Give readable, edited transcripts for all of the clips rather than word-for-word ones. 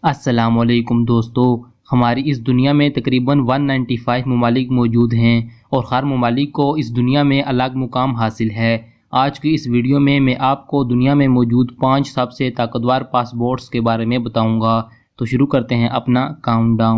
السلام علیکم دوستو، ہماری اس دنیا میں تقریباً 195 ممالک موجود ہیں اور ہر ممالک کو اس دنیا میں الگ مقام حاصل ہے۔ آج کی اس ویڈیو میں آپ کو دنیا میں موجود 5 سب سے طاقتور پاسپورٹس کے بارے میں بتاؤں گا۔ تو شروع کرتے ہیں اپنا کاؤنٹ ڈاؤن۔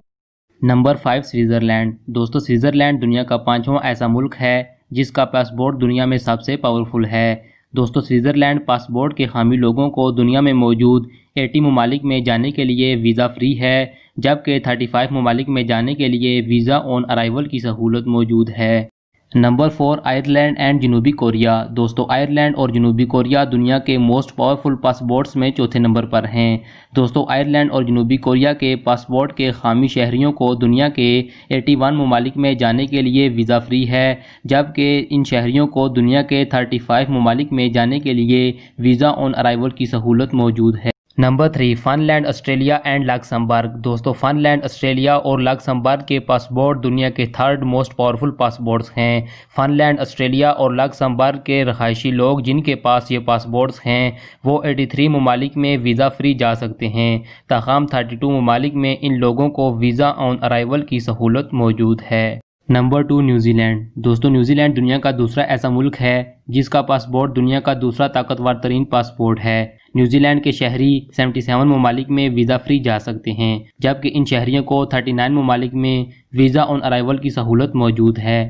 Number 5 Switzerland. دوستو سوئٹزرلینڈ دنیا کا 5واں ایسا ملک ہے جس کا پاسپورٹ دنیا میں سب سے پاورفل ہے۔ دوستو سوئٹزرلینڈ پاسپورٹ کے حامی لوگوں کو دنیا میں موجود 80 ممالک میں جانے کے لیے ویزا فری ہے، جبکہ 35 ممالک میں جانے کے لیے ویزا آن ارائیول کی سہولت موجود ہے۔ نمبر 4 آئرلینڈ اینڈ جنوبی کوریا۔ دوستو آئرلینڈ اور جنوبی کوریا دنیا کے موسٹ پاورفل پاسپورٹس میں چوتھے نمبر پر ہیں۔ دوستو آئرلینڈ اور جنوبی کوریا کے پاسپورٹ کے حامی شہریوں کو دنیا کے 81 ممالک میں جانے کے لیے ویزا فری ہے، جبکہ ان شہریوں کو دنیا کے 35 ممالک میں جانے کے لیے ویزا آن ارائیول کی سہولت موجود ہے۔ Number 3 Finland, Australia and Luxembourg. دوستو فن لینڈ، آسٹریلیا اور لکسمبرگ کے پاسپورٹ دنیا کے 3rd موسٹ پاورفل پاسپورٹس ہیں۔ فن لینڈ، آسٹریلیا اور لکسمبرگ کے رہائشی لوگ جن کے پاس یہ پاسپورٹس ہیں وہ 83 ممالک میں ویزا فری جا سکتے ہیں، تاہم 32 ممالک میں ان لوگوں کو ویزا آن ارائیول کی سہولت موجود ہے۔ Number 2 New Zealand. دوستو نیوزی لینڈ دنیا کا دوسرا ایسا ملک ہے جس کا پاسپورٹ دنیا کا دوسرا طاقتور ترین پاسپورٹ ہے۔ نیوزی لینڈ کے شہری 77 ممالک میں ویزا فری جا سکتے ہیں، جبکہ ان شہریوں کو 39 ممالک میں ویزا آن ارائیول کی سہولت موجود ہے۔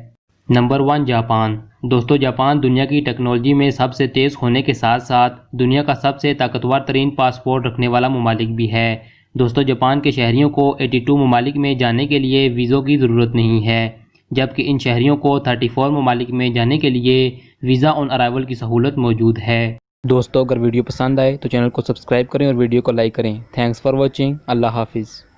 Number 1 Japan. دوستو جاپان دنیا کی ٹیکنالوجی میں سب سے تیز ہونے کے ساتھ ساتھ دنیا کا سب سے طاقتور ترین پاسپورٹ رکھنے والا ممالک بھی ہے۔ دوستو جاپان کے شہریوں کو 82 ممالک میں جانے کے لیے ویزوں کی ضرورت نہیں ہے، جبکہ ان شہریوں کو 34 ممالک میں جانے کے لیے ویزا آن ارائیول کی سہولت موجود ہے۔ دوستو اگر ویڈیو پسند آئے تو چینل کو سبسکرائب کریں اور ویڈیو کو لائک کریں۔ Thanks for watching. اللہ حافظ۔